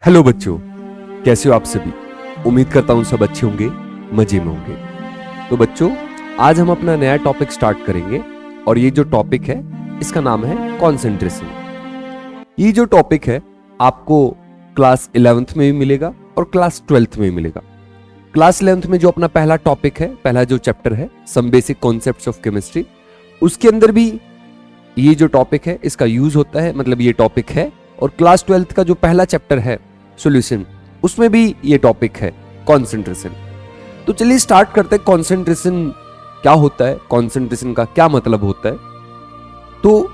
Hello बच्चों, कैसे हो आप सभी। उम्मीद करता हूं सब अच्छे होंगे, मजे में होंगे। तो बच्चों, आज हम अपना नया टॉपिक स्टार्ट करेंगे और ये जो टॉपिक है इसका नाम है कंसंट्रेशन। ये जो टॉपिक है आपको क्लास 11th में भी मिलेगा और क्लास 12th में भी मिलेगा। क्लास 11th में जो अपना पहला टॉपिक है, पहला जो चैप्टर है some basic concepts of chemistry, उसके अंदर भी ये जो टॉपिक है इसका यूज होता है, मतलब ये टॉपिक है। और क्लास 12th का जो पहला चैप्टर है सॉल्यूशन, उसमें भी ये टॉपिक है कंसंट्रेशन। तो चलिए स्टार्ट करते हैं। कंसंट्रेशन क्या होता है, कंसंट्रेशन का क्या मतलब होता है। तो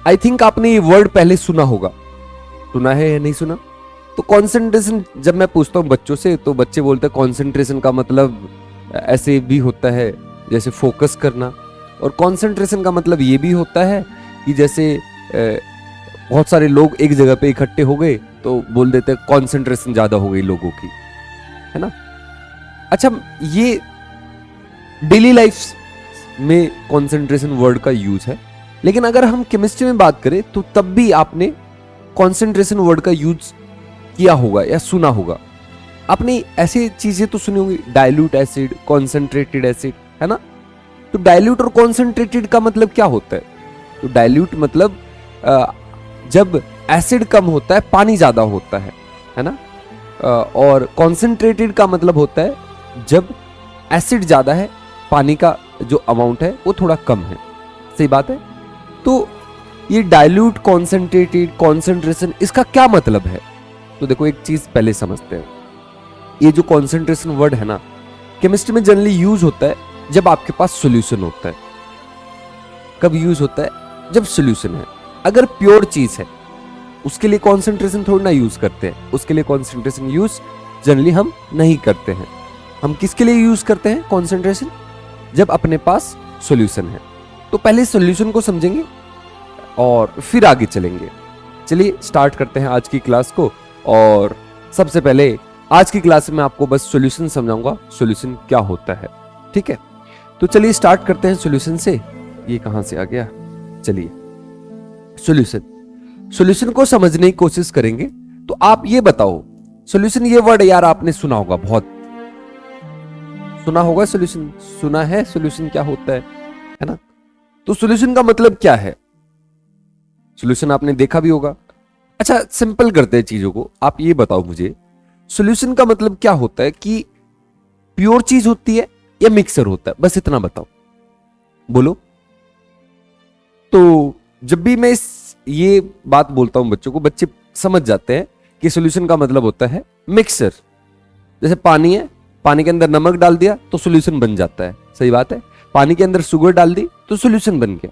आई थिंक आपने ये वर्ड पहले सुना होगा, सुना है या नहीं सुना। तो कंसंट्रेशन जब मैं पूछता हूं बच्चों से तो बच्चे बोलते हैं कंसंट्रेशन का मतलब ऐसे भी होता है जैसे फोकस करना, और कंसंट्रेशन का मतलब ये भी होता है कि जैसे बहुत सारे लोग एक जगह पे इकट्ठे हो गए तो बोल देते हैं कंसंट्रेशन ज्यादा हो गई लोगों की, है ना। अच्छा, ये डेली लाइफ में कंसंट्रेशन वर्ड का यूज है, लेकिन अगर हम केमिस्ट्री में बात करें तो तब भी आपने कंसंट्रेशन वर्ड का यूज किया होगा या सुना होगा। आपने ऐसी चीजें तो सुनी होंगी, डाइल्यूट एसिड, कॉन्सेंट्रेटेड एसिड, है ना। तो डाइल्यूट और कॉन्सेंट्रेटेड का मतलब क्या होता है। तो डाइल्यूट मतलब जब एसिड कम होता है पानी ज्यादा होता है ना। और कॉन्सेंट्रेटेड का मतलब होता है जब एसिड ज्यादा है, पानी का जो अमाउंट है वो थोड़ा कम है। सही बात है। तो ये डाइल्यूट, कॉन्सेंट्रेटेड, कॉन्सेंट्रेशन, इसका क्या मतलब है। तो देखो एक चीज पहले समझते हैं। ये जो कॉन्सेंट्रेशन वर्ड है ना, केमिस्ट्री में जनरली यूज होता है जब आपके पास सॉल्यूशन होता है। कब यूज होता है, जब सॉल्यूशन है। अगर प्योर चीज है उसके लिए कॉन्सेंट्रेशन थोड़ा ना यूज करते हैं, उसके लिए कॉन्सेंट्रेशन यूज जनरली हम नहीं करते हैं। हम किसके लिए यूज करते हैं कॉन्सेंट्रेशन, जब अपने पास सॉल्यूशन है। तो पहले सॉल्यूशन को समझेंगे और फिर आगे चलेंगे। चलिए स्टार्ट करते हैं आज की क्लास को। और सबसे पहले आज की क्लास में आपको बस सॉल्यूशन समझाऊंगा, सॉल्यूशन क्या होता है। ठीक है, तो चलिए स्टार्ट करते हैं सॉल्यूशन से। ये कहां से आ गया, चलिए सॉल्यूशन को समझने की कोशिश करेंगे। तो आप ये बताओ, सॉल्यूशन ये वर्ड यार आपने सुना होगा, बहुत सुना होगा। सॉल्यूशन सुना है, सॉल्यूशन क्या होता है ना। तो सॉल्यूशन का मतलब क्या है, सॉल्यूशन आपने देखा भी होगा। अच्छा, सिंपल करते हैं चीजों को। आप ये बताओ मुझे, सॉल्यूशन का मतलब क्या होता है कि प्योर चीज होती है या मिक्सर होता है, बस इतना बताओ, बोलो। तो जब भी मैं ये बात बोलता हूं बच्चों को, बच्चे समझ जाते हैं कि सॉल्यूशन का मतलब होता है मिक्सर। जैसे पानी है, पानी के अंदर नमक डाल दिया तो सॉल्यूशन बन जाता है। सही बात है। पानी के अंदर शुगर डाल दी तो सॉल्यूशन बन गया।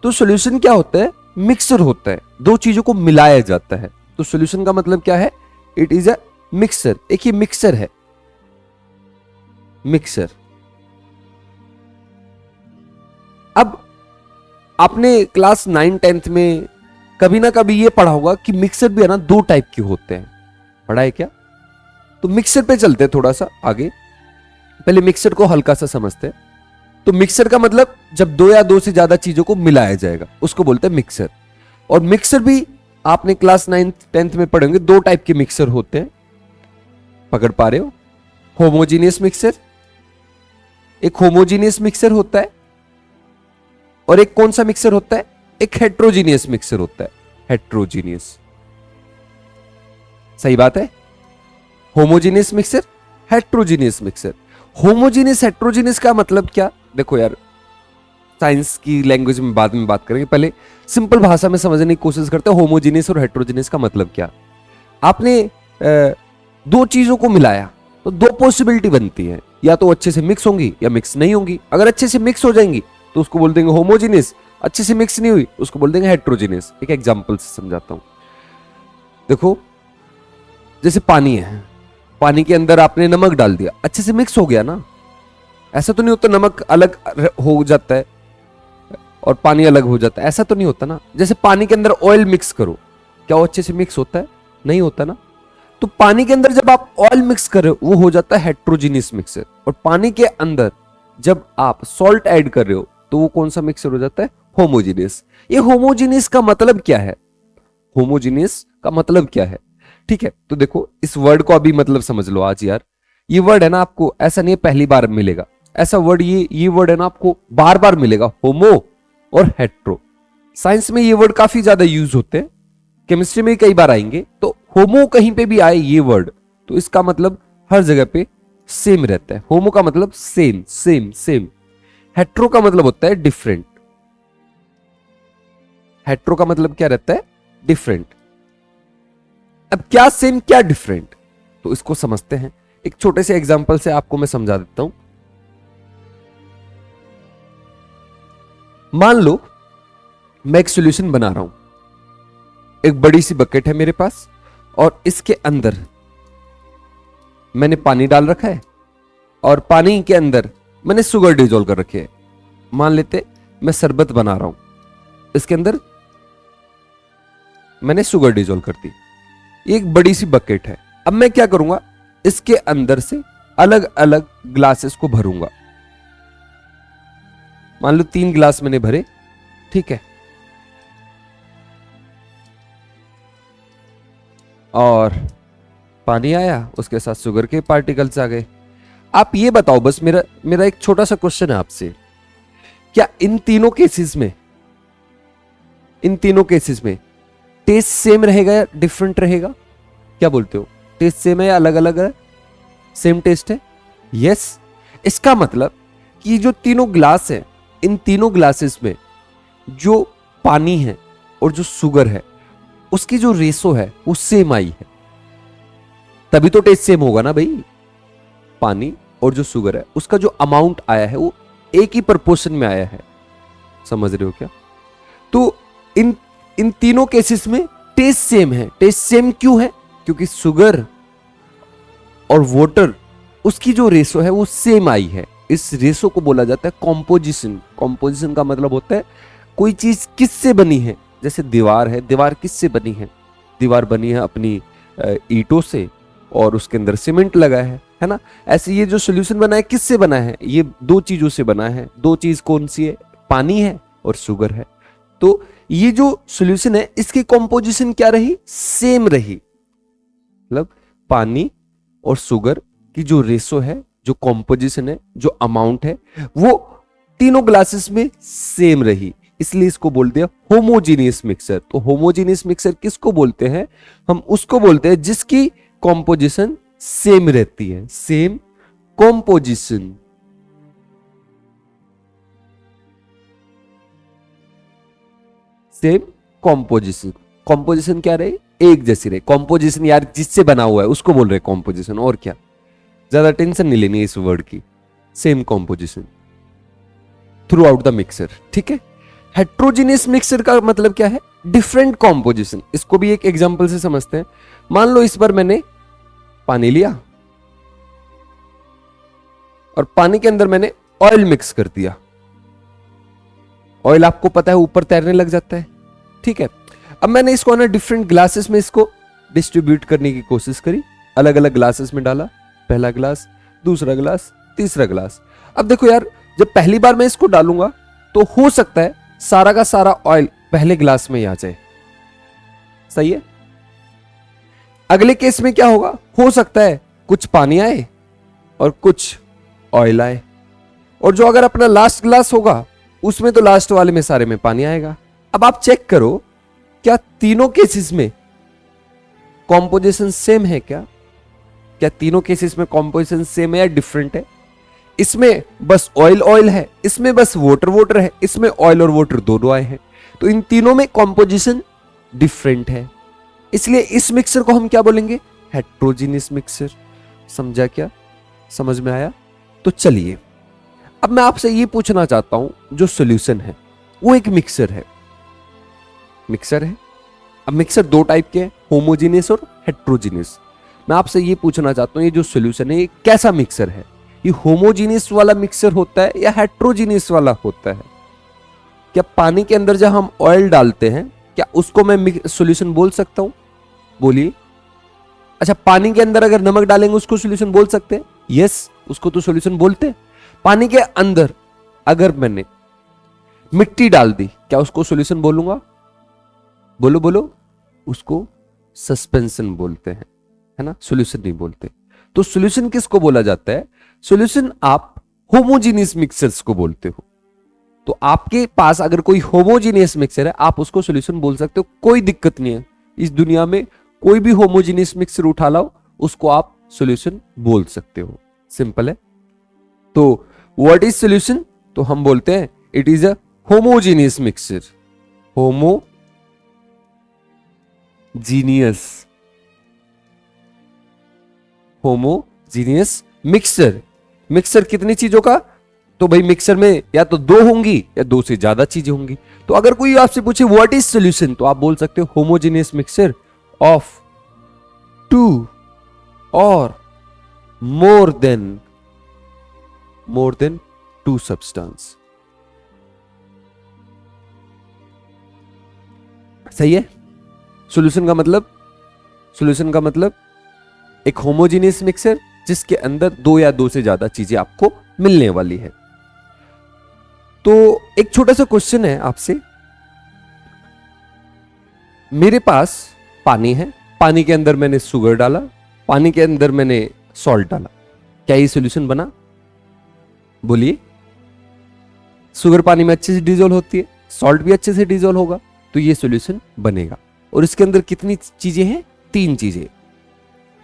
तो सॉल्यूशन क्या होता है, मिक्सर होता है, दो चीजों को मिलाया जाता है। तो सॉल्यूशन का मतलब क्या है, इट इज अ मिक्सर। एक ये मिक्सर है, मिक्सर। अब आपने क्लास 9-10th में कभी ना कभी ये पढ़ा होगा कि मिक्सर भी है ना दो टाइप के होते हैं। पढ़ा है क्या। तो मिक्सर पे चलते हैं थोड़ा सा आगे। पहले मिक्सर को हल्का सा समझते हैं। तो मिक्सर का मतलब जब दो या दो से ज्यादा चीजों को मिलाया जाएगा उसको बोलते हैं मिक्सर। और मिक्सर भी आपने क्लास 9-10th में पढ़ेंगे, दो टाइप के मिक्सर होते हैं। पकड़ पा रहे हो, होमोजीनियस मिक्सर, एक होमोजीनियस मिक्सर होता है, और एक कौन सा मिक्सर होता है, एक हेट्रोजीनियस मिक्सर होता है। हेट्रोजीनियस, सही बात है। Homogeneous mixer, heterogeneous mixer. Homogeneous heterogeneous का मतलब क्या, देखो यार साइंस की लैंग्वेज में बाद में बात करेंगे, पहले सिंपल भाषा में समझने की कोशिश करते हैं। होमोजीनियस और हेट्रोजीनियस का मतलब क्या। आपने दो चीजों को मिलाया तो दो पॉसिबिलिटी बनती है, या तो अच्छे से मिक्स होंगी या मिक्स नहीं होंगी। अगर अच्छे से मिक्स हो जाएंगी तो उसको बोल देंगे होमोजीनियस, अच्छे से मिक्स नहीं हुई उसको बोल देंगे हेट्रोजीनियस। एक एग्जांपल से समझाता हूं। देखो जैसे पानी है, पानी के अंदर आपने नमक डाल दिया, अच्छे से मिक्स हो गया ना। ऐसा तो नहीं होता नमक अलग हो जाता है और पानी अलग हो जाता है, ऐसा तो नहीं होता ना। जैसे पानी के अंदर ऑयल मिक्स करो, क्या वो अच्छे से मिक्स होता है, नहीं होता ना। तो पानी के अंदर जब आप ऑयल मिक्स कर रहे हो वो हो जाता है हेट्रोजीनियस मिक्सर। और पानी के अंदर जब आप सॉल्ट ऐड कर रहे हो तो वो कौन सा मिक्सर हो जाता है, होमोजीनियस। ये होमोजीनियस का मतलब क्या है, होमोजीनियस का मतलब क्या है, ठीक है, तो देखो इस वर्ड को अभी मतलब समझ लो आज यार। ये वर्ड है ना आपको ऐसा नहीं है पहली बार मिलेगा, ऐसा वर्ड ये वर्ड है ना आपको बार बार मिलेगा, होमो और हेट्रो। साइंस में ये वर्ड काफी ज्यादा यूज होते हैं, केमिस्ट्री में कई बार आएंगे। तो होमो कहीं पे भी आए ये वर्ड तो इसका मतलब हर जगह पे सेम रहता है। होमो का मतलब सेम सेम सेम, हेट्रो का मतलब होता है डिफरेंट। हेट्रो का मतलब क्या रहता है? डिफरेंट। अब क्या सेम क्या डिफरेंट, तो इसको समझते हैं। एक छोटे से एग्जांपल से आपको मैं समझा देता हूं। मान लो मैं एक सॉल्यूशन बना रहा हूं, एक बड़ी सी बकेट है मेरे पास और इसके अंदर मैंने पानी डाल रखा है और पानी के अंदर मैंने शुगर डिजोल्व कर रखी है। मान लेते मैं शरबत बना रहा हूं, इसके अंदर मैंने शुगर डिजोल्व कर दी। एक बड़ी सी बकेट है। अब मैं क्या करूंगा, इसके अंदर से अलग अलग ग्लासेस को भरूंगा। मान लो 3 ग्लास मैंने भरे, ठीक है, और पानी आया, उसके साथ शुगर के पार्टिकल्स आ गए। आप ये बताओ, बस मेरा एक छोटा सा क्वेश्चन है आपसे, क्या इन तीनों केसेस में टेस्ट सेम रहेगा या डिफरेंट रहेगा? क्या बोलते हो, टेस्ट सेम है या अलग अलग है? सेम टेस्ट है, यस। इसका मतलब कि जो तीनों ग्लास है, इन तीनों ग्लासेस में जो पानी है और जो शुगर है उसकी जो रेशो है वो सेम आई है, तभी तो टेस्ट सेम होगा ना भाई। पानी और जो शुगर है उसका जो अमाउंट आया है वो एक ही प्रोपोर्शन में आया है, समझ रहे हो क्या? तो इन तीनों केसेस में टेस्ट सेम है। टेस्ट सेम क्यों है? क्योंकि शुगर और वाटर उसकी जो रेशो है वो सेम आई है। इस रेशो को बोला जाता है कॉम्पोजिशन। कॉम्पोजिशन का मतलब होता है कोई चीज किससे बनी है। जैसे दीवार है, दीवार किससे बनी है? दीवार बनी है अपनी ईंटों से और उसके अंदर सीमेंट लगा है ना। ऐसे ये जो सॉल्यूशन बना है किससे बना है? ये 2 चीजों से बना है। 2 चीज कौन सी है? पानी है और शुगर है। तो ये जो सॉल्यूशन है इसकी कॉम्पोजिशन क्या रही? सेम रही। मतलब पानी और शुगर की जो रेशो है, जो कॉम्पोजिशन है, जो अमाउंट है, वो तीनों ग्लासेस में सेम रही, इसलिए इसको बोलते हैं होमोजीनियस मिक्सचर। तो होमोजीनियस मिक्सचर किसको बोलते हैं? हम उसको बोलते हैं जिसकी कॉम्पोजिशन सेम रहती है। Same composition. Same composition. Composition क्या रहे? एक जैसी रहे। कॉम्पोजिशन यार जिससे बना हुआ है उसको बोल रहे हैं कॉम्पोजिशन, और क्या। ज्यादा टेंशन नहीं लेनी इस वर्ड की। Same composition through out the mixer, ठीक है। हेट्रोजीनियस मिक्सर का मतलब क्या है? Different composition. इसको भी एक एग्जांपल से समझते हैं। मान लो इस बार मैंने पानी लिया और पानी के अंदर मैंने ऑयल मिक्स कर दिया। ऑयल आपको पता है ऊपर तैरने लग जाता है, ठीक है। अब मैंने इसको ना डिफरेंट ग्लासेस में इसको डिस्ट्रीब्यूट करने की कोशिश करी। अलग अलग ग्लासेस में डाला, पहला ग्लास, दूसरा ग्लास, तीसरा ग्लास। अब देखो यार, जब पहली बार मैं इसको डालूंगा तो हो सकता है सारा का सारा ऑयल पहले ग्लास में ही आ जाए, सही है। अगले केस में क्या होगा? हो सकता है कुछ पानी आए और कुछ ऑयल आए, और जो अगर अपना लास्ट ग्लास होगा उसमें तो लास्ट वाले में सारे में पानी आएगा। अब आप चेक करो, क्या तीनों केसेस में कॉम्पोजिशन सेम है? क्या तीनों केसेस में कॉम्पोजिशन सेम है या डिफरेंट है? इसमें बस ऑयल ऑयल है, इसमें बस वाटर वाटर है, इसमें ऑयल और वाटर दोनों आए हैं। तो इन तीनों में कॉम्पोजिशन डिफरेंट है, इसलिए इस मिक्सर को हम क्या बोलेंगे? Heterogeneous mixer. समझा क्या? समझ में आया? तो चलिए अब मैं आपसे ये पूछना चाहता हूं, जो सॉल्यूशन है वो एक मिक्सर है। मिक्सर है। अब मिक्सर 2 टाइप के हैं, होमोजीनियस और हेट्रोजीनियस। मैं आपसे ये पूछना चाहता हूं, ये जो सॉल्यूशन है ये कैसा मिक्सर है? ये होमोजीनियस वाला मिक्सर होता है या हेट्रोजीनियस वाला होता है? क्या पानी के अंदर जब हम ऑयल डालते हैं क्या उसको मैं सॉल्यूशन बोल सकता हूं? बोलिए। अच्छा, पानी के अंदर अगर नमक डालेंगे उसको सॉल्यूशन बोल सकते हैं? यस, उसको तो सॉल्यूशन बोलते हैं। पानी के अंदर अगर मैंने मिट्टी डाल दी, क्या उसको सॉल्यूशन बोलूंगा? बोलो बोलो। उसको सस्पेंशन बोलते हैं, है ना, सॉल्यूशन नहीं बोलते। तो सॉल्यूशन किसको बोला जाता है? सॉल्यूशन आप होमोजीनियस मिक्सचर्स को बोलते हो। तो आपके पास अगर कोई होमोजीनियस मिक्सचर है, आप उसको सॉल्यूशन बोल सकते हो, कोई दिक्कत नहीं है। इस दुनिया में कोई भी होमोजीनियस मिक्सचर उठा लाओ, उसको आप सॉल्यूशन बोल सकते हो। सिंपल है। तो व्हाट इज सॉल्यूशन? तो हम बोलते हैं it is a homogeneous mixture. Homogeneous mixture. Mixture कितनी चीजों का? तो भाई मिक्सचर में या तो दो होंगी या दो से ज्यादा चीजें होंगी। तो अगर कोई आपसे पूछे व्हाट इज सॉल्यूशन, तो आप बोल सकते हो होमोजीनियस मिक्सचर ऑफ टू और मोर देन टू सब्सटेंस। सही है। सॉल्यूशन का मतलब एक होमोजीनियस मिक्सचर जिसके अंदर दो या दो से ज्यादा चीजें आपको मिलने वाली है। तो एक छोटा सा क्वेश्चन है आपसे। मेरे पास पानी है, पानी के अंदर मैंने शुगर डाला, पानी के अंदर मैंने सॉल्ट डाला, क्या ये सॉल्यूशन बना? बोलिए। शुगर पानी में अच्छे से डिजोल्व होती है, सॉल्ट भी अच्छे से डिजोल्व होगा, तो ये सॉल्यूशन बनेगा। और इसके अंदर कितनी चीजें हैं? 3 चीजें।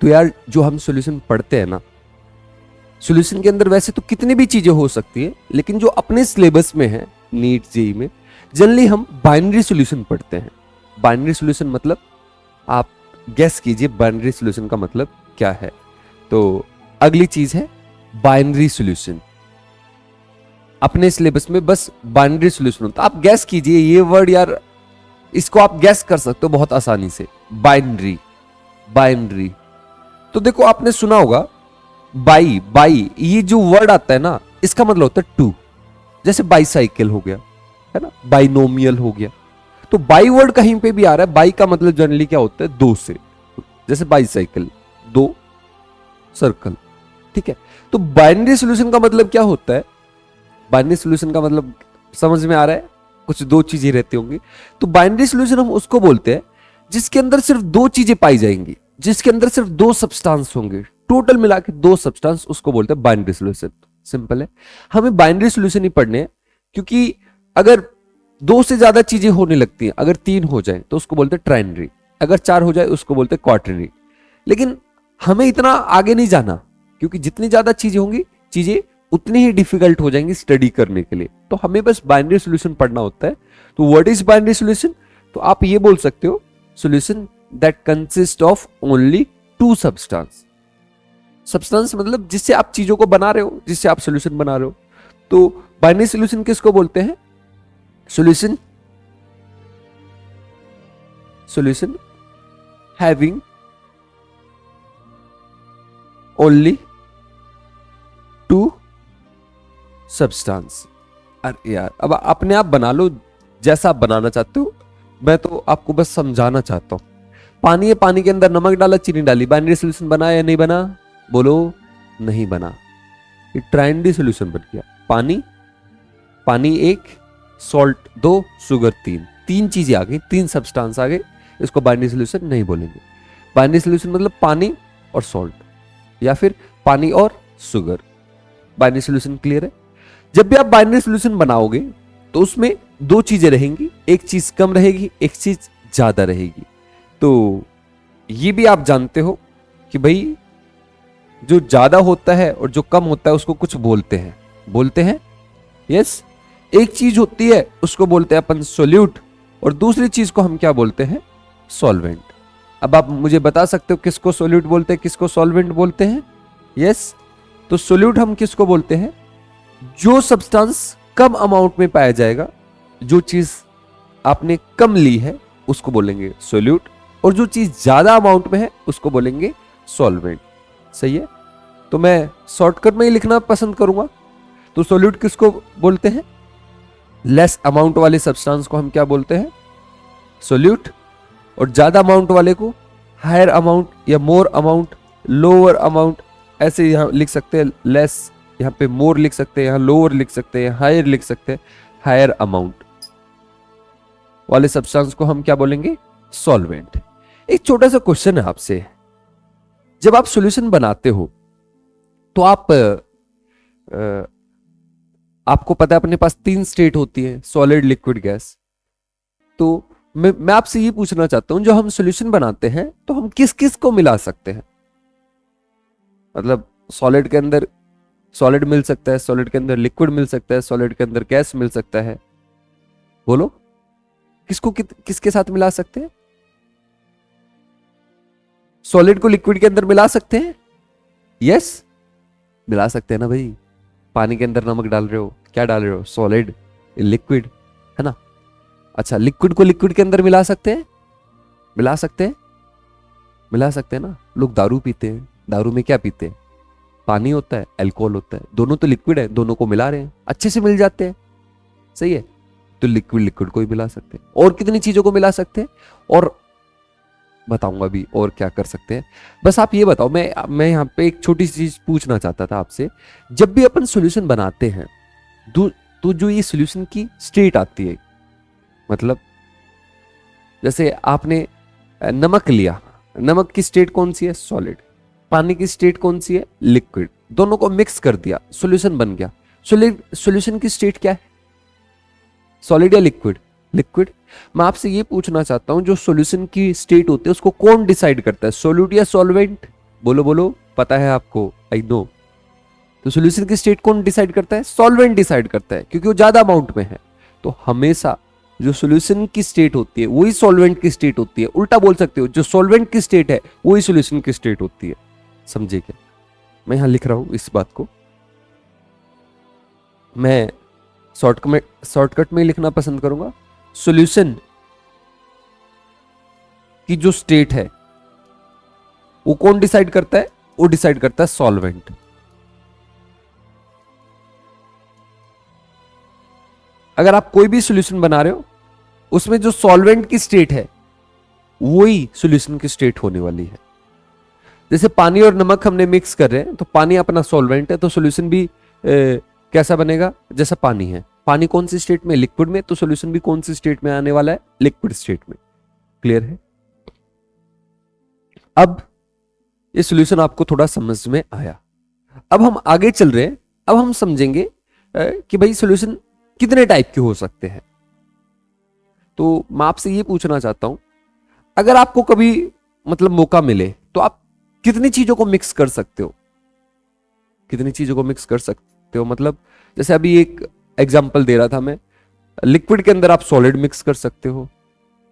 तो यार जो हम सॉल्यूशन पढ़ते हैं ना, सॉल्यूशन के अंदर वैसे तो कितनी भी चीजें हो सकती है, लेकिन जो अपने सिलेबस में है नीट जेईई में, जनरली हम बाइनरी सॉल्यूशन पढ़ते हैं। बाइनरी सॉल्यूशन मतलब आप गेस कीजिए बाइनरी सॉल्यूशन का मतलब क्या है। तो अगली चीज है बाइनरी सॉल्यूशन। अपने सिलेबस में बस बाइनरी सॉल्यूशन होता है। आप गैस कीजिए ये वर्ड, यार इसको आप गैस कर सकते हो बहुत आसानी से। बाइनरी। तो देखो आपने सुना होगा बाई, ये जो वर्ड आता है ना, इसका मतलब होता है टू। जैसे बाईसाइकिल हो गया, है ना, बाइनोमियल हो गया। तो बाई वर्ड कहीं पे भी आ रहा है, बाई का मतलब जनरली क्या होता है? दो से। जैसे बाईसाइकिल, 2 सर्कल, ठीक है। तो बाइनरी सॉल्यूशन का मतलब क्या होता है? बाइनरी सॉल्यूशन का मतलब समझ में आ रहा है? कुछ दो चीजें रहती होंगी। तो बाइनरी सॉल्यूशन हम उसको बोलते हैं जिसके अंदर सिर्फ 2 चीजें पाई जाएंगी, जिसके अंदर सिर्फ 2 सब्सटेंस होंगे, टोटल मिला के 2 सब्सटेंस, उसको बोलते हैं बाइनरी सॉल्यूशन। सिंपल है। हमें बाइनरी सॉल्यूशन ही पढ़ने हैं, क्योंकि अगर 2 से ज्यादा चीजें होने लगती हैं, अगर 3 हो जाए तो उसको बोलते हैं ट्राइनरी, अगर 4 हो जाए उसको बोलते हैं क्वाटरनरी। लेकिन हमें इतना आगे नहीं जाना, क्योंकि जितनी ज्यादा चीजें होंगी, चीजें उतनी ही डिफिकल्ट हो जाएंगी स्टडी करने के लिए। तो हमें बस बाइनरी सॉल्यूशन पढ़ना होता है। तो व्हाट इज बाइनरी सॉल्यूशन? तो आप ये बोल सकते हो solution that consist of only 2 substance. Substance मतलब जिससे आप चीजों को बना रहे हो, जिससे आप सॉल्यूशन बना रहे हो। तो बाइनरी सॉल्यूशन किसको बोलते हैं? Solution having only 2 substance. अरे यार अब अपने आप बना लो जैसा आप बनाना चाहते हो, मैं तो आपको बस समझाना चाहता हूं। पानी है, पानी के अंदर नमक डाला, चीनी डाली, बाइनरी सॉल्यूशन बना या नहीं बना? बोलो। नहीं बना। ये ट्राइनरी सॉल्यूशन बन गया। पानी 1, सॉल्ट 2, शुगर 3, 3 चीजें आ गई, 3 सब्सटेंस आ गए। इसको बाइनरी सॉल्यूशन नहीं बोलेंगे। बाइनरी सॉल्यूशन मतलब पानी और सॉल्ट, या फिर पानी और शुगर। बाइनरी सॉल्यूशन क्लियर है? जब भी आप बाइनरी सॉल्यूशन बनाओगे तो उसमें 2 चीजें रहेंगी, एक चीज कम रहेगी, एक चीज ज्यादा रहेगी। तो ये भी आप जानते हो कि भाई जो ज्यादा होता है और जो कम होता है उसको कुछ बोलते हैं। यस। एक चीज होती है उसको बोलते हैं अपन सोल्यूट, और दूसरी चीज को हम क्या बोलते हैं? सॉल्वेंट। अब आप मुझे बता सकते हो किसको सोल्यूट बोलते हैं, किसको सॉल्वेंट बोलते हैं? यस। तो सोल्यूट हम किसको बोलते हैं? जो सब्सटेंस कम अमाउंट में पाया जाएगा, जो चीज आपने कम ली है उसको बोलेंगे सोल्यूट, और जो चीज ज्यादा अमाउंट में है उसको बोलेंगे सॉल्वेंट। सही है। तो मैं शॉर्टकट में ही लिखना पसंद करूंगा। तो सोल्यूट किसको बोलते हैं? लेस अमाउंट वाले सब्सटेंस को हम क्या बोलते हैं? सोल्यूट। और ज्यादा अमाउंट वाले को हायर अमाउंट या मोर अमाउंट, लोअर अमाउंट, ऐसे यहां लिख सकते हैं। लेस, यहाँ पे मोर लिख सकते हैं, यहाँ लोअर लिख सकते हैं, हायर लिख सकते हैं। हायर अमाउंट वाले सब्सटेंस को हम क्या बोलेंगे? सॉल्वेंट। एक छोटा सा क्वेश्चन है आपसे। जब आप सॉल्यूशन बनाते हो तो आपको पता है अपने पास 3 स्टेट होती है, सॉलिड, लिक्विड, गैस। तो मैं आपसे ये पूछना चाहता हूं, जो हम सॉल्यूशन बनाते हैं तो हम किस किस को मिला सकते हैं? मतलब सॉलिड के अंदर सॉलिड मिल सकता है, सॉलिड के अंदर लिक्विड मिल सकता है, सॉलिड के अंदर गैस मिल सकता है। बोलो, किसको किसके साथ मिला सकते हैं? सॉलिड को लिक्विड के अंदर मिला सकते हैं? यस, मिला सकते हैं ना भाई। पानी के अंदर नमक डाल रहे हो, क्या डाल रहे हो? सॉलिड, लिक्विड, है ना। अच्छा, लिक्विड को लिक्विड के अंदर मिला सकते हैं? मिला सकते हैं, मिला सकते हैं ना। लोग दारू पीते हैं, दारू में क्या पीते हैं? पानी होता है, अल्कोहल होता है, दोनों तो लिक्विड है, दोनों को मिला रहे हैं, अच्छे से मिल जाते हैं, सही है। तो लिक्विड लिक्विड को ही मिला सकते हैं। और कितनी चीजों को मिला सकते हैं, और बताऊंगा अभी और क्या कर सकते हैं। बस आप ये बताओ, मैं यहाँ पे एक छोटी सी चीज पूछना चाहता था आपसे। जब भी अपन सॉल्यूशन बनाते हैं तो जो ये सॉल्यूशन की स्टेट आती है, मतलब जैसे आपने नमक लिया, नमक की स्टेट कौन सी है? सॉलिड। पानी की स्टेट कौन सी है? लिक्विड। दोनों को मिक्स कर दिया, सॉल्यूशन बन गया। सॉल्यूशन की स्टेट क्या है? सॉलिड या लिक्विड? लिक्विड। मैं आपसे ये पूछना चाहता हूं, जो सॉल्यूशन की स्टेट होती है उसको कौन डिसाइड करता है? सॉल्यूट या सॉल्वेंट? बोलो बोलो, पता है आपको? I know. तो सॉल्यूशन की स्टेट कौन डिसाइड करता है? सॉल्वेंट डिसाइड करता है, क्योंकि वो ज्यादा अमाउंट में है। तो हमेशा जो सॉल्यूशन की स्टेट होती है वही सॉल्वेंट की स्टेट होती है। उल्टा बोल सकते हो, जो सॉल्वेंट की स्टेट है वही सॉल्यूशन की स्टेट होती है। समझे क्या? मैं यहां लिख रहा हूं इस बात को, मैं शॉर्टकट में लिखना पसंद करूंगा। सॉल्यूशन की जो स्टेट है वो कौन डिसाइड करता है? वो डिसाइड करता है सॉल्वेंट। अगर आप कोई भी सॉल्यूशन बना रहे हो उसमें जो सॉल्वेंट की स्टेट है वही सॉल्यूशन की स्टेट होने वाली है। जैसे पानी और नमक हमने मिक्स कर रहे हैं, तो पानी अपना सॉल्वेंट है, तो सॉल्यूशन भी कैसा बनेगा? जैसा पानी है। पानी कौन सी स्टेट में? लिक्विड में। तो सॉल्यूशन भी कौन सी स्टेट में आने वाला है? लिक्विड स्टेट में। क्लियर है? अब ये सॉल्यूशन आपको थोड़ा समझ में आया। अब हम आगे चल रहे हैं। अब हम समझेंगे कि भाई सॉल्यूशन कितने टाइप के हो सकते हैं। तो मैं आपसे ये पूछना चाहता हूं, अगर आपको कभी मतलब मौका मिले तो आप कितनी चीजों को मिक्स कर सकते हो? कितनी चीजों को मिक्स कर सकते हो? मतलब जैसे अभी एक एग्जांपल दे रहा था मैं, लिक्विड के अंदर आप सॉलिड मिक्स कर सकते हो,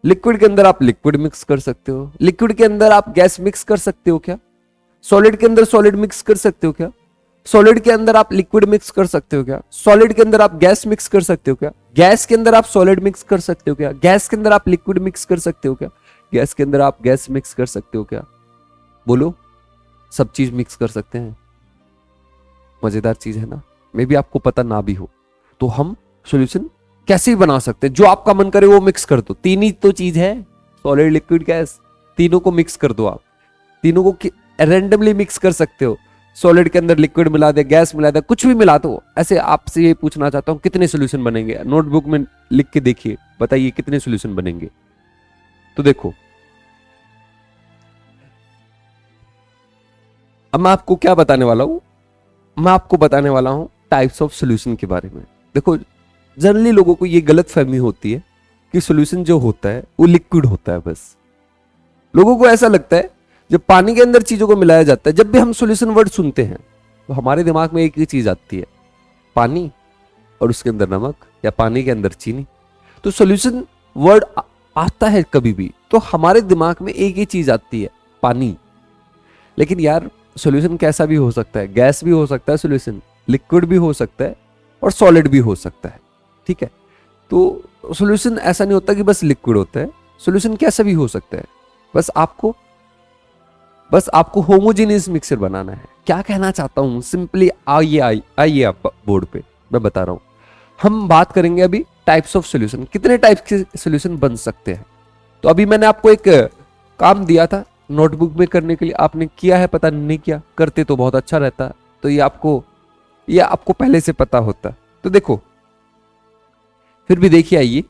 लिक्विड के अंदर आप लिक्विड मिक्स कर सकते हो, लिक्विड के अंदर आप गैस मिक्स कर सकते हो क्या? सॉलिड के अंदर सॉलिड मिक्स कर सकते हो क्या? सॉलिड के अंदर आप लिक्विड मिक्स कर सकते हो क्या? सॉलिड के अंदर आप गैस मिक्स कर सकते हो क्या? गैस के अंदर आप सॉलिड मिक्स कर सकते हो क्या? गैस के अंदर आप लिक्विड मिक्स कर सकते हो क्या? गैस के अंदर आप गैस मिक्स कर सकते हो क्या? बोलो, सब चीज मिक्स कर सकते हैं। मजेदार चीज है ना। मे भी आपको पता ना भी हो, तो हम सॉल्यूशन कैसे भी बना सकते हैं। जो आपका मन करे वो मिक्स कर दो। तीन ही तो चीज है, सॉलिड, लिक्विड, गैस। तीनों को मिक्स कर दो। आप तीनों को रैंडमली मिक्स कर सकते हो। सॉलिड के अंदर लिक्विड मिला दे, गैस मिला दे, कुछ भी मिला दो। ऐसे आपसे ये पूछना चाहता हूं, कितने सॉल्यूशन बनेंगे? नोटबुक में लिख के देखिए, बताइए कितने सॉल्यूशन बनेंगे। तो देखो, अब मैं आपको क्या बताने वाला हूं? मैं आपको बताने वाला हूं टाइप्स ऑफ सॉल्यूशन के बारे में। देखो, जनरली लोगों को ये गलत फहमी होती है कि सॉल्यूशन जो होता है वो लिक्विड होता है। बस लोगों को ऐसा लगता है, जब पानी के अंदर चीजों को मिलाया जाता है, जब भी हम सॉल्यूशन वर्ड सुनते हैं तो हमारे दिमाग में एक ही चीज आती है, पानी और उसके अंदर नमक, या पानी के अंदर चीनी। तो सॉल्यूशन वर्ड आता है कभी भी तो हमारे दिमाग में एक ही चीज आती है, पानी। लेकिन यार, सॉल्यूशन कैसा भी हो सकता है। गैस भी हो सकता है सॉल्यूशन, लिक्विड भी हो सकता है, और सॉलिड भी हो सकता है। ठीक है? तो सॉल्यूशन ऐसा नहीं होता कि बस लिक्विड होता है। सॉल्यूशन कैसा भी हो सकता है। बस आपको होमोजेनियस मिक्सचर बनाना है। क्या कहना चाहता हूं? सिंपली आइए आप बोर्ड पे, मैं बता रहा हूं। हम बात करेंगे अभी टाइप्स ऑफ सॉल्यूशन, कितने टाइप के सॉल्यूशन बन सकते हैं। तो अभी मैंने आपको एक काम दिया था नोटबुक में करने के लिए, आपने किया है? पता नहीं किया, करते तो बहुत अच्छा रहता। तो ये आपको पहले से पता होता। तो देखो, फिर भी देखिए, आइए।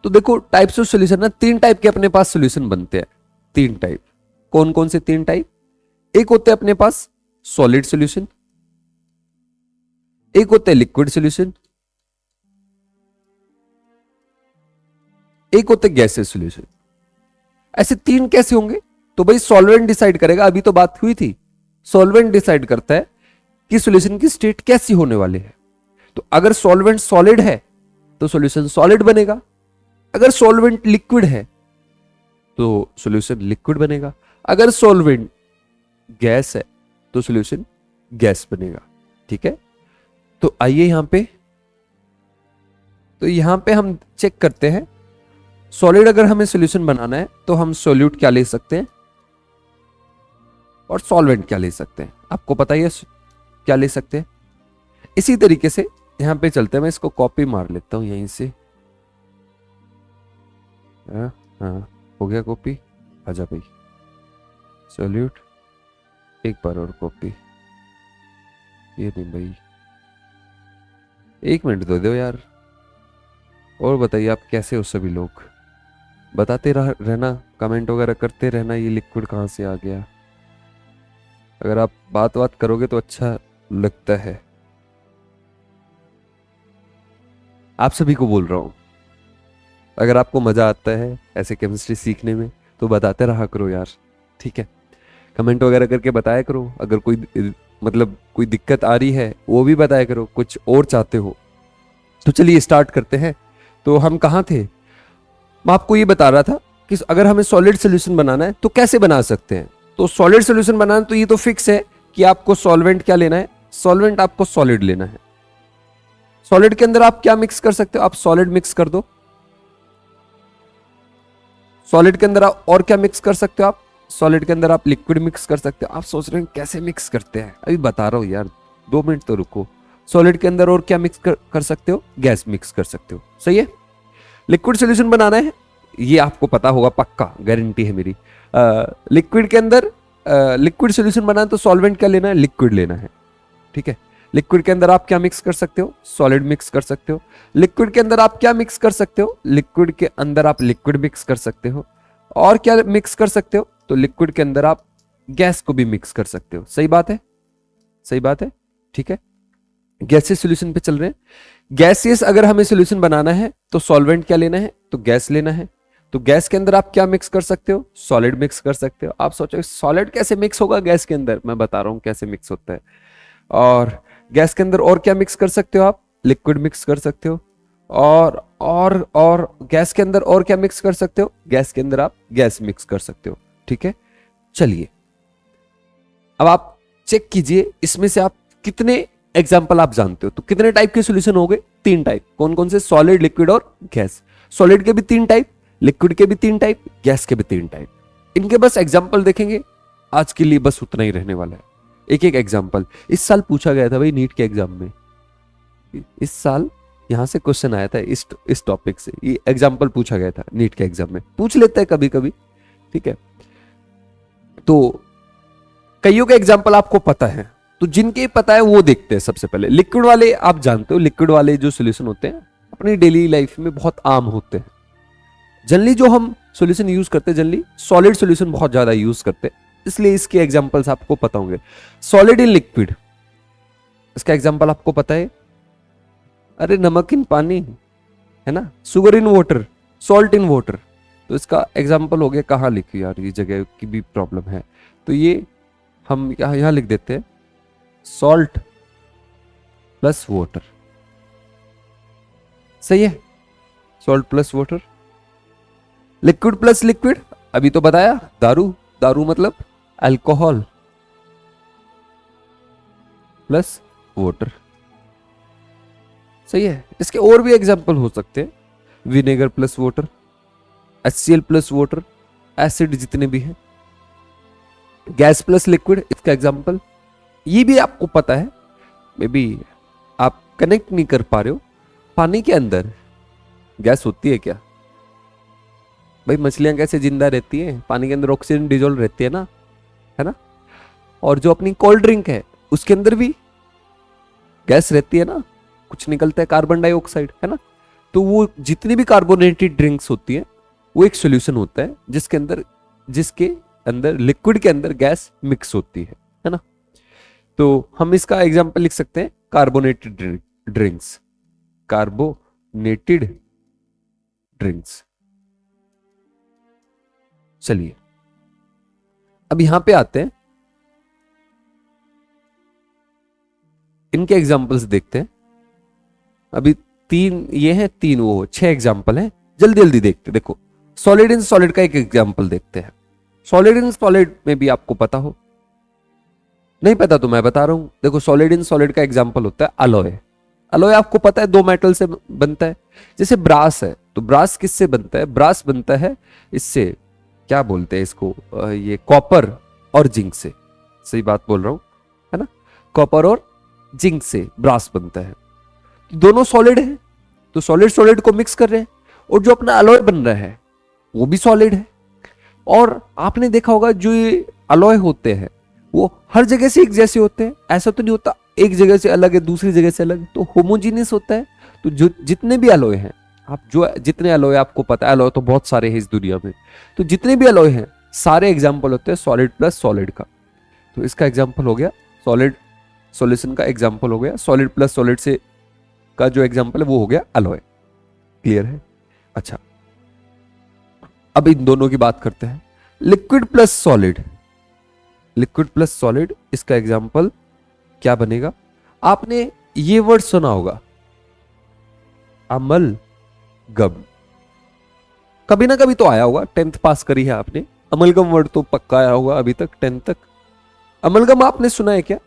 तो देखो, टाइप्स ऑफ सॉल्यूशन ना, 3 टाइप के अपने पास सॉल्यूशन बनते हैं। तीन टाइप। कौन कौन से तीन टाइप? एक होते हैं अपने पास सॉलिड सॉल्यूशन, एक होते हैं लिक्विड सॉल्यूशन, एक होते गैसेस सॉल्यूशन। ऐसे तीन कैसे होंगे? तो भाई सॉल्वेंट डिसाइड करेगा, अभी तो बात हुई थी, सॉल्वेंट डिसाइड करता है कि सॉल्यूशन की स्टेट कैसी होने वाली है। तो अगर सॉल्वेंट सॉलिड है तो सॉल्यूशन सॉलिड बनेगा, अगर सॉल्वेंट लिक्विड है तो सॉल्यूशन लिक्विड बनेगा, अगर सॉल्वेंट गैस है तो सॉल्यूशन गैस बनेगा। ठीक है, तो आइए यहां पे हम चेक करते हैं। सॉलिड अगर हमें सॉल्यूशन बनाना है तो हम सॉल्यूट क्या ले सकते हैं और सॉल्वेंट क्या ले सकते हैं, आपको पता ही है क्या ले सकते हैं। इसी तरीके से यहां पे चलते हैं, मैं इसको कॉपी मार लेता हूं यहीं से। हाँ हो गया कॉपी, आजा भाई सॉल्यूट, एक बार और कॉपी, ये नहीं भाई, एक मिनट दो यार। और बताइए आप कैसे हो सभी लोग, बताते रहना, कमेंट वगैरह करते रहना ये लिक्विड कहाँ से आ गया। अगर आप बात करोगे तो अच्छा लगता है। आप सभी को बोल रहा हूं, अगर आपको मजा आता है ऐसे केमिस्ट्री सीखने में तो बताते रहा करो यार, ठीक है। कमेंट वगैरह करके बताया करो, अगर कोई दिक्कत आ रही है वो भी बताया करो, कुछ और चाहते हो तो चलिए स्टार्ट करते हैं। तो हम कहाँ थे? मैं आपको ये बता रहा था कि अगर हमें सॉलिड सॉल्यूशन बनाना है तो कैसे बना सकते हैं। तो सॉलिड सॉल्यूशन बनाना तो ये तो फिक्स है कि आपको सॉल्वेंट क्या लेना है, सॉल्वेंट आपको सॉलिड लेना है। सॉलिड के अंदर आप क्या मिक्स कर सकते हो, आप सॉलिड मिक्स कर दो। सॉलिड के अंदर आप और क्या मिक्स कर सकते हो, आप सॉलिड के अंदर आप लिक्विड मिक्स कर सकते हो। आप सोच रहे हैं कैसे मिक्स करते हैं, अभी बता रहा हूं यार, 2 मिनट तो रुको। सॉलिड के अंदर और क्या मिक्स कर सकते हो, गैस मिक्स कर सकते हो, सही है। लिक्विड सॉल्यूशन बनाना है, ये आपको पता होगा पक्का, गारंटी है मेरी। लिक्विड के अंदर लिक्विड सॉल्यूशन बनाना है तो सॉल्वेंट क्या लेना है, लिक्विड लेना है, ठीक है। लिक्विड के अंदर आप क्या मिक्स कर सकते हो, सॉलिड मिक्स कर सकते हो। लिक्विड के अंदर आप क्या मिक्स कर सकते हो, लिक्विड के अंदर आप लिक्विड मिक्स कर सकते हो। और क्या मिक्स कर सकते हो, तो लिक्विड के अंदर आप गैस को भी मिक्स कर सकते हो। सही बात है, सही बात है, ठीक है। गैसेस सॉल्यूशन पे चल रहे हैं। गैसेस अगर हमें सॉल्यूशन बनाना है तो सॉल्वेंट क्या लेना है, तो गैस लेना है। तो गैस के अंदर आप क्या मिक्स कर सकते हो, सॉलिड मिक्स कर सकते हो। आप सोचो सॉलिड कैसे मिक्स होगा गैस के अंदर, मैं बता रहा हूं कैसे मिक्स होता है। और गैस के अंदर और क्या मिक्स कर सकते हो आप, लिक्विड मिक्स कर सकते हो। और गैस के अंदर और क्या मिक्स कर सकते हो, गैस के अंदर आप गैस मिक्स कर सकते हो, ठीक है। चलिए अब आप चेक कीजिए इसमें से आप कितने एग्जाम्पल आप जानते हो। तो कितने टाइप के सॉल्यूशन हो गए, 3 टाइप। कौन कौन से, सॉलिड, लिक्विड और गैस। सॉलिड के भी 3 टाइप, लिक्विड के भी 3 टाइप, गैस के भी 3 टाइप। इनके बस एग्जाम्पल देखेंगे, आज के लिए बस उतना ही रहने वाला है। एक एक एग्जाम्पल इस साल पूछा गया था भाई नीट के एग्जाम में, इस साल यहां से क्वेश्चन आया था इस टॉपिक से, ये एग्जाम्पल पूछा गया था नीट के एग्जाम में, पूछ लेते हैं कभी कभी, ठीक है। तो कईयों के एग्जाम्पल आपको पता है, तो जिनके पता है वो देखते हैं। सबसे पहले लिक्विड वाले, आप जानते हो लिक्विड वाले जो सॉल्यूशन होते हैं अपनी डेली लाइफ में बहुत आम होते हैं। जनरली जो हम सॉल्यूशन यूज करते हैं, जनरली सॉलिड सॉल्यूशन बहुत ज्यादा यूज करते हैं, इसलिए इसके एग्जांपल्स आपको पता होंगे। सॉलिड इन लिक्विड, इसका एग्जांपल आपको पता है, अरे नमक इन पानी है ना, sugar in water, salt in water. तो इसका एग्जांपल हो गया, कहाँ लिखी यार, ये जगह की भी प्रॉब्लम है, तो ये हम यहां लिख देते हैं, सॉल्ट प्लस वाटर, सही है, salt plus water. Liquid plus liquid, अभी तो बताया, दारू, दारू मतलब अल्कोहल प्लस वाटर, सही है। इसके और भी एग्जांपल हो सकते हैं, vinegar plus water, HCl plus water, acid जितने भी हैं। गैस प्लस लिक्विड, इसका एग्जांपल ये भी आपको पता है, मे बी आप कनेक्ट नहीं कर पा रहे हो। पानी के अंदर गैस होती है क्या भाई, मछलियां कैसे जिंदा रहती हैं, पानी के अंदर ऑक्सीजन डिजोल्व रहती है ना। और जो अपनी कोल्ड ड्रिंक है उसके अंदर भी गैस रहती है ना, कुछ निकलता है कार्बन डाइऑक्साइड, है ना। तो वो जितनी भी कार्बोनेटेड ड्रिंक्स होती है वो एक सॉल्यूशन होता है जिसके अंदर जिसके अंदर, लिक्विड के अंदर गैस मिक्स होती है ना। तो हम इसका एग्जांपल लिख सकते हैं कार्बोनेटेड ड्रिंक्स, कार्बोनेटेड ड्रिंक्स। चलिए अब यहां पे आते हैं, इनके एग्जांपल्स देखते हैं। अभी 3 ये हैं, 3 वो, 6 एग्जांपल हैं, जल्दी जल्दी देखते हैं। देखो सॉलिड इन सॉलिड का एक एग्जांपल देखते हैं। सॉलिड इन सॉलिड में भी आपको पता हो, नहीं पता तो मैं बता रहा हूं। देखो सॉलिड इन सॉलिड का एग्जांपल होता है अलॉय। अलॉय आपको पता है 2 मेटल से बनता है। जैसे ब्रास है, तो ब्रास किससे बनता है? ब्रास बनता है इससे, क्या बोलते हैं इसको, ये कॉपर और जिंक से। सही बात बोल रहा हूं है ना, कॉपर और जिंक से ब्रास बनता है। दोनों सॉलिड है, तो सॉलिड सॉलिड को मिक्स कर रहे हैं, और जो अपना अलॉय बन रहा है वो भी सॉलिड है। और आपने देखा होगा जो ये अलॉय होते हैं वो हर जगह से एक जैसे होते हैं, ऐसा तो नहीं होता एक जगह से अलग है दूसरी जगह से अलग, तो होमोजीनियस होता है। तो जो जितने भी अलॉय हैं, आप जो जितने अलॉय आपको पता है, अलॉय तो बहुत सारे हैं इस दुनिया में, तो जितने भी अलॉय हैं सारे एग्जाम्पल होते हैं सॉलिड प्लस सॉलिड का। तो इसका एग्जाम्पल हो गया सॉलिड, सॉल्यूशन का एग्जाम्पल हो गया सॉलिड प्लस सॉलिड से का जो एग्जाम्पल है वो हो गया अलॉय। क्लियर है? अच्छा, अब इन दोनों की बात करते हैं। Liquid plus solid, liquid plus solid, इसका एग्जाम्पल क्या बनेगा? आपने ये वर्ड सुना होगा अमलगम, कभी ना कभी तो आया होगा, 10th पास करी है आपने, अमलगम वर्ड तो पक्का आया होगा अभी तक 10th तक। अमलगम आपने सुना है क्या?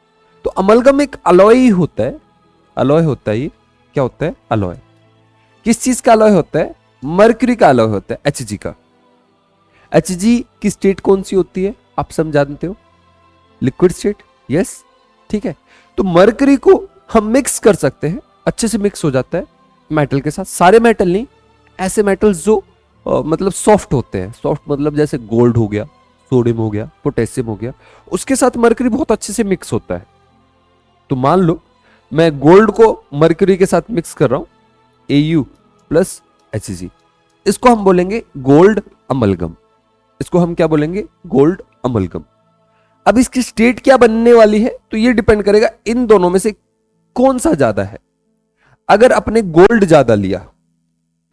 तो अमलगम एक अलॉय ही होता है, अलॉय होता है। ये क्या होता है? अलॉय। किस चीज का अलॉय होता है? मर्क्यूरी का अलॉय होता है, Hg का। Hg की स्टेट कौन सी होती है आप सब जानते हो? Liquid state. यस, ठीक है। तो मर्क्यूरी को हम मिक्स कर सकते हैं, अच्छे से मिक्स हो जाता है मेटल के साथ। सारे मेटल नहीं, ऐसे मेटल्स जो मतलब सॉफ्ट होते हैं, सॉफ्ट मतलब जैसे गोल्ड हो गया, सोडियम हो गया, पोटेशियम हो गया, उसके साथ मर्क्यूरी बहुत अच्छे से मिक्स होता है। तो मान लो मैं गोल्ड को मर्क्यूरी के साथ मिक्स कर रहा हूं, Au प्लस Hg, इसको हम बोलेंगे गोल्ड अमलगम। इसको हम क्या बोलेंगे? Gold amalgam. अब इसकी स्टेट क्या बनने वाली है तो ये डिपेंड करेगा इन दोनों में से कौन सा ज्यादा है। अगर अपने गोल्ड ज्यादा लिया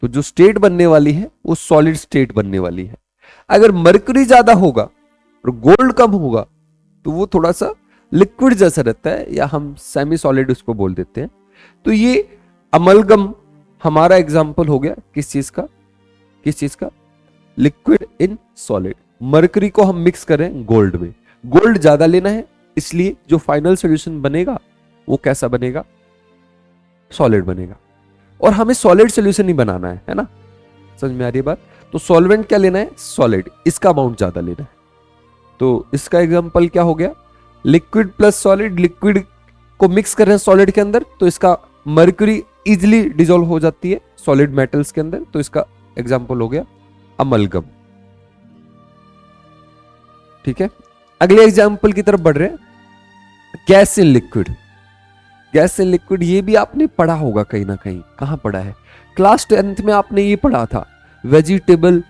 तो जो स्टेट बनने वाली है वो सॉलिड स्टेट बनने वाली है। अगर मर्क्यूरी ज्यादा होगा और गोल्ड कम होगा तो वो थोड़ा सा लिक्विड जैसा रहता है, या हम सेमी सॉलिड उसको बोल देते हैं। तो ये अमलगम हमारा एग्जाम्पल हो गया किस चीज का? किस चीज का? Liquid in solid. मर्क्यूरी को हम मिक्स करें गोल्ड में, गोल्ड ज्यादा लेना है, इसलिए जो फाइनल सॉल्यूशन बनेगा वो कैसा बनेगा? सॉलिड बनेगा। और हमें सॉलिड सॉल्यूशन ही बनाना है ना? समझ में आ रही है बात? तो सॉल्वेंट क्या लेना है? सॉलिड, इसका अमाउंट ज्यादा लेना है। तो इसका एग्जांपल क्या हो गया? Liquid plus solid. लिक्विड को मिक्स कर रहे हैं सॉलिड के अंदर, तो इसका मर्क्यूरी इजिली डिसॉल्व हो जाती है सॉलिड मेटल्स के अंदर, तो इसका एग्जांपल हो गया अमलगम। ठीक है, अगले एग्जांपल की तरफ बढ़ रहे हैं। Gas in liquid. Gas in liquid ये भी आपने पढ़ा होगा कहीं ना कहीं। कहां पढ़ा है? क्लास 10th में आपने ये पढ़ा था, वेजिटेबल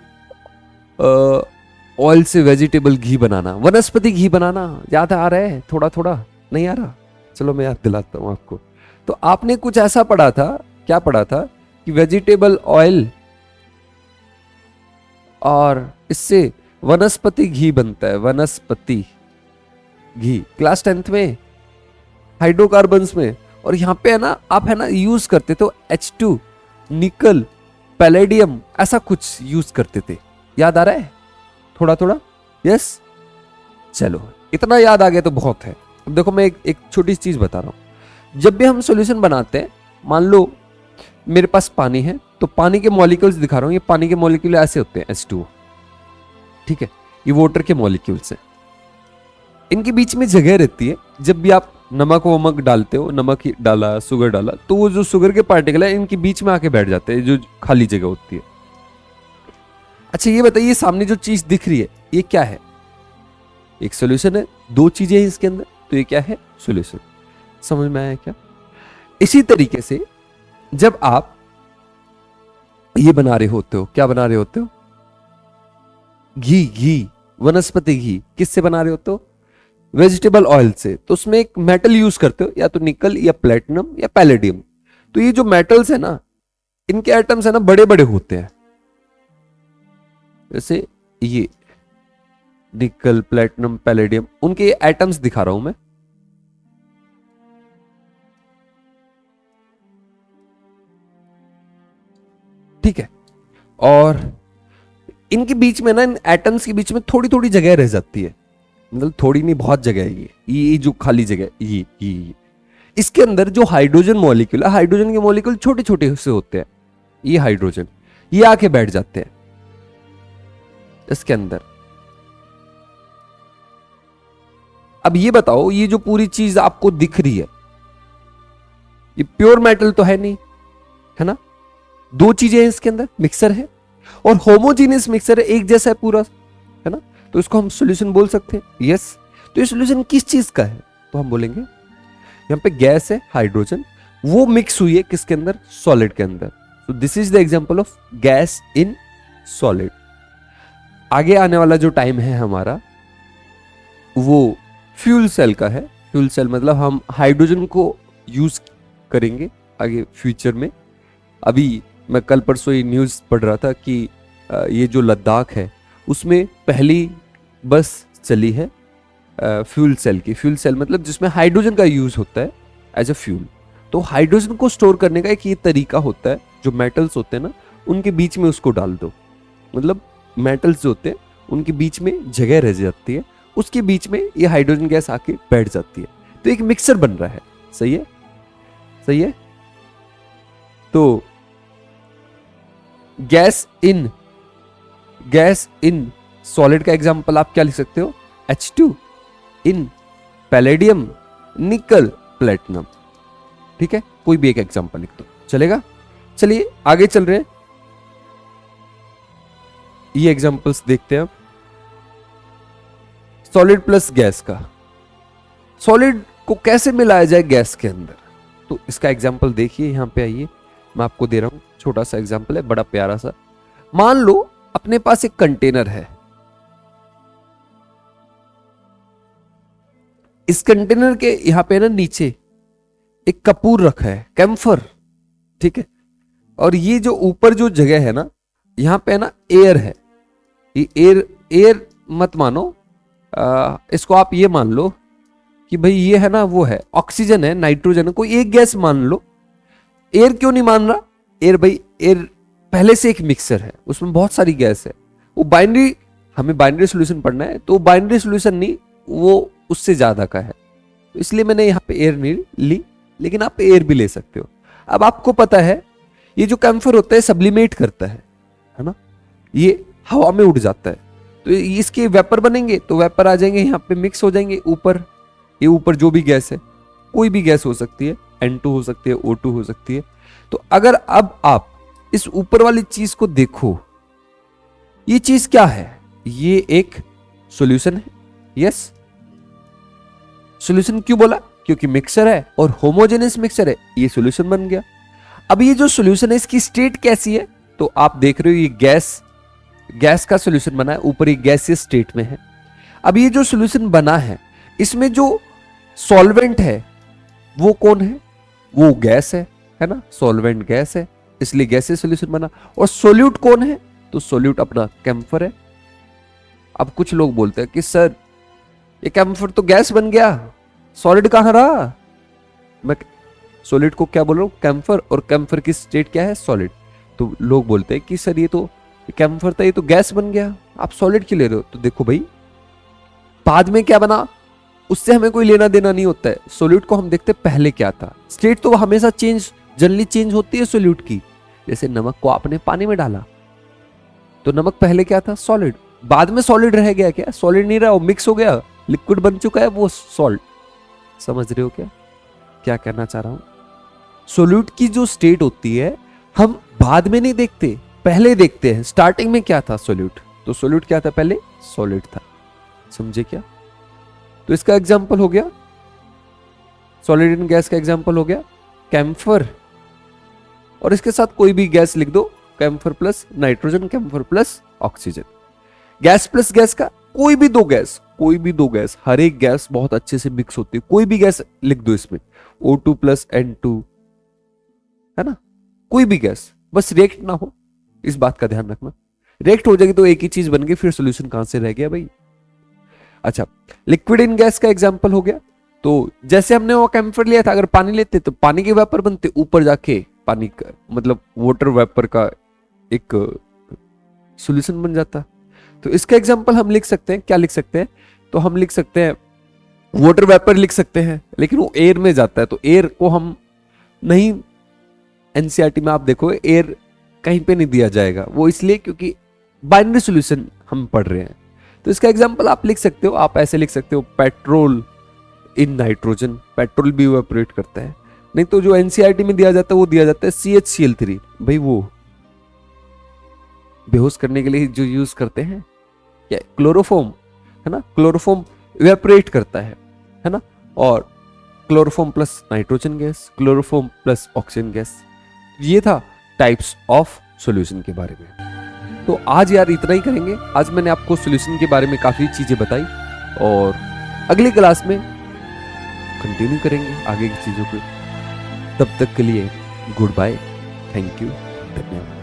ऑयल से वेजिटेबल घी बनाना, वनस्पति घी बनाना। याद आ रहा है? थोड़ा थोड़ा नहीं आ रहा? चलो मैं याद दिलाता हूं आपको। तो आपने कुछ ऐसा पढ़ा था, क्या पढ़ा था कि वेजिटेबल ऑयल और इससे वनस्पति घी बनता है, वनस्पति घी, क्लास 10th में हाइड्रोकार्बन्स में। और यहां पे है ना, आप है ना यूज करते थे H2, निकल, पैलेडियम, ऐसा कुछ यूज करते थे। याद आ रहा है? थोड़ा थोड़ा। यस, चलो इतना याद आ गया तो बहुत है। अब देखो मैं एक छोटी सी चीज बता रहा हूं। जब भी हम सॉल्यूशन बनाते हैं, मान लो मेरे पास पानी है, तो पानी के मॉलिक्यूल्स दिखा रहा हूं। ये पानी के मॉलिक्यूल ऐसे होते हैं, H2O, ठीक है। ये वाटर के मॉलिक्यूल्स हैं, इनके बीच में जगह रहती है। जब भी आप नमक वमक डालते हो, नमक ही डाला, शुगर डाला, तो वो जो शुगर के पार्टिकल है इनके बीच में आके बैठ जाते हैं, जो खाली जगह होती है। अच्छा ये बताइए, सामने जो चीज दिख रही है ये क्या है? एक सॉल्यूशन है, 2 चीजें हैं इसके अंदर, तो ये क्या है? सॉल्यूशन। समझ में आया क्या? इसी तरीके से जब आप ये बना रहे होते हो, क्या बना रहे होते हो? घी। घी वनस्पति घी किससे बना रहे हो? तो वेजिटेबल ऑयल से। तो उसमें एक मेटल यूज करते हो, या तो निकल या प्लेटिनम या पैलेडियम। तो ये जो मेटल्स है ना, इनके एटम्स है ना बड़े बड़े होते हैं, जैसे ये निकल, प्लेटिनम, पैलेडियम, उनके एटम्स दिखा रहा हूं मैं। ठीक है, और इनके बीच में ना, इन एटम्स के बीच में थोड़ी थोड़ी जगह रह जाती है, मतलब थोड़ी नहीं, बहुत जगह है ये जो खाली जगह, ये इसके अंदर जो हाइड्रोजन मॉलिक्यूल है, हाइड्रोजन के मॉलिक्यूल छोटे छोटे से होते हैं, ये हाइड्रोजन, ये आके बैठ जाते हैं इसके अंदर। अब ये बताओ, ये जो पूरी चीज आपको दिख रही है, ये प्योर मेटल तो है नहीं, है ना? दो चीजें हैं इसके अंदर, मिक्सर है और होमोजीनियस मिक्सर है, एक जैसा है पूरा, है ना? तो इसको हम सॉल्यूशन बोल सकते हैं। यस। तो ये सॉल्यूशन किस चीज का है? तो हम बोलेंगे यहां पे गैस है, हाइड्रोजन, वो मिक्स हुई है किसके अंदर? सॉलिड के अंदर। तो this is the example of gas in solid. आगे आने वाला जो टाइम है हमारा, वो फ्यूल सेल का है। फ्यूल सेल मतलब हम हाइड्रोजन को यूज करेंगे आगे फ्यूचर में। अभी मैं कल परसों ये न्यूज़ पढ़ रहा था कि ये जो लद्दाख है उसमें पहली बस चली है फ्यूल सेल की। फ्यूल सेल मतलब जिसमें हाइड्रोजन का यूज होता है एज अ फ्यूल। तो हाइड्रोजन को स्टोर करने का एक ये तरीका होता है, जो मेटल्स होते हैं ना उनके बीच में उसको डाल दो, मतलब मेटल्स जो होते हैं उनके बीच में जगह रह जाती है, उसके बीच में ये हाइड्रोजन गैस आके बैठ जाती है, तो एक मिक्सर बन रहा है। सही है, सही है। तो गैस इन सॉलिड का एग्जांपल आप क्या लिख सकते हो? H2 इन पैलेडियम, निकल, प्लेटिनम। ठीक है, कोई भी एक एग्जांपल लिख दो, चलेगा। चलिए आगे चल रहे हैं, ये एग्जांपल्स देखते हैं। सॉलिड प्लस गैस का, सॉलिड को कैसे मिलाया जाए गैस के अंदर, तो इसका एग्जांपल देखिए। यहां पे आइए, मैं आपको दे रहा हूं, छोटा सा एग्जांपल है, बड़ा प्यारा सा। मान लो अपने पास एक कंटेनर है, इस कंटेनर के यहां पे ना नीचे एक कपूर रखा है, कैम्फर। ठीक है, और ये जो ऊपर जो जगह है ना, यहां पे ना एयर है। ये एयर मत मानो, इसको आप ये मान लो कि भाई ये है ना, वो है ऑक्सीजन है, नाइट्रोजन है, कोई एक गैस मान लो। एयर क्यों नहीं मान रहा? एयर भाई, एयर पहले से एक मिक्सर है, उसमें बहुत सारी गैस है। वो बाइनरी, हमें बाइनरी सॉल्यूशन पढ़ना है, तो बाइनरी सॉल्यूशन नहीं, वो उससे ज्यादा का है, तो इसलिए मैंने यहाँ पे एयर नहीं ली, लेकिन आप एयर भी ले सकते हो। अब आपको पता है ये जो कैम्फर होता है सब्लिमेट करता है ना, ये हवा में उड़ जाता है, तो इसके वेपर बनेंगे, तो वेपर आ जाएंगे यहाँ पे, मिक्स हो जाएंगे ऊपर। ये ऊपर जो भी गैस है, कोई भी गैस हो सकती है, N2 हो सकती है, O2 हो सकती है। तो अगर अब आप इस ऊपर वाली चीज को देखो, ये चीज क्या है? ये एक सॉल्यूशन है। यस, सॉल्यूशन क्यों बोला? क्योंकि मिक्सर है और होमोजेनियस मिक्सर है, ये सॉल्यूशन बन गया। अब ये जो सॉल्यूशन है इसकी स्टेट कैसी है? तो आप देख रहे हो ये गैस का सॉल्यूशन बना है, ऊपर ये गैसियस स्टेट में है। अब ये जो सॉल्यूशन बना है, इसमें जो सॉल्वेंट है वो कौन है? वो गैस है ना, सॉल्वेंट गैस है, इसलिए गैसियस सॉल्यूशन बना। और सोल्यूट कौन है? तो सोल्यूट अपना कैम्फर है। अब कुछ लोग बोलते हैं कि सर ये कैम्फर तो गैस बन गया, सॉलिड कहां रहा? मैं सॉलिड को क्या बोल रहा हूं? कैम्फर, और कैम्फर की स्टेट क्या है? सॉलिड। तो लोग बोलते हैं कि सर ये तो कैम्फर था, ये तो गैस बन गया, आप सॉलिड क्यों ले रहे हो? तो देखो भाई, बाद में क्या बना उससे हमें कोई लेना देना नहीं होता है। सॉल्यूट को हम देखते पहले क्या था, स्टेट तो हमेशा जनरली चेंज होती है सॉल्यूट की। जैसे नमक को आपने पानी में डाला, तो नमक पहले क्या था? सॉलिड, बाद में सॉलिड रह गया क्या? सॉलिड नहीं रहा, वो मिक्स हो गया, लिक्विड बन चुका है, वो सॉल्ट। समझ रहे हो क्या कहना चाह रहा हूं? सॉल्यूट की जो स्टेट होती है हम बाद में नहीं देखते, पहले देखते हैं। स्टार्टिंग में क्या था? सॉल्यूट। तो सॉल्यूट क्या था? पहले सॉलिड था। समझे क्या? तो इसका एग्जांपल हो गया सॉलिड इन गैस का एग्जांपल हो गया कैम्फर, और इसके साथ कोई भी गैस लिख दो, camphor plus nitrogen, camphor plus oxygen. Gas plus gas का कोई भी दो गैस, हर एक गैस बहुत अच्छे से मिक्स होती है, कोई भी गैस लिख दो इसमें, O2 प्लस N2, है ना, कोई भी गैस, बस रिएक्ट ना हो, इस बात का ध्यान रखना। रिएक्ट हो जाएगी तो एक ही चीज बन गई, फिर सोल्यूशन कहां से रह गया भाई। अच्छा, लिक्विड इन गैस का एग्जांपल हो गया। तो जैसे हमने वो केमिकल लिया था, अगर पानी लेते तो पानी के वेपर बनते, ऊपर जाके पानी का मतलब वाटर वेपर का एक सॉल्यूशन बन जाता। तो इसका एग्जांपल हम लिख सकते हैं, क्या लिख सकते हैं, तो हम लिख सकते हैं वाटर वेपर लिख सकते हैं, लेकिन वो एयर में जाता है, तो एयर को हम नहीं, एनसीईआरटी में आप देखो एयर कहीं पे नहीं दिया जाएगा, वो इसलिए क्योंकि बाइनरी सॉल्यूशन हम पढ़ रहे हैं। तो इसका एग्जांपल आप लिख सकते हो, आप ऐसे लिख सकते हो पेट्रोल इन नाइट्रोजन, पेट्रोल भी इवेपोरेट करता है। नहीं तो जो एनसीईआरटी में दिया जाता है वो दिया जाता है CHCl3, भाई वो बेहोश करने के लिए जो यूज करते हैं, क्या क्लोरोफॉर्म, है ना, क्लोरोफॉर्म इवेपोरेट करता है ना, और chloroform plus nitrogen gas, chloroform plus oxygen gas. ये था टाइप्स ऑफ सॉल्यूशन के बारे में। तो आज यार इतना ही करेंगे, आज मैंने आपको सॉल्यूशन के बारे में काफी चीजें बताई, और अगली क्लास में कंटिन्यू करेंगे आगे की चीजों को। तब तक के लिए गुड बाय, थैंक यू, धन्यवाद।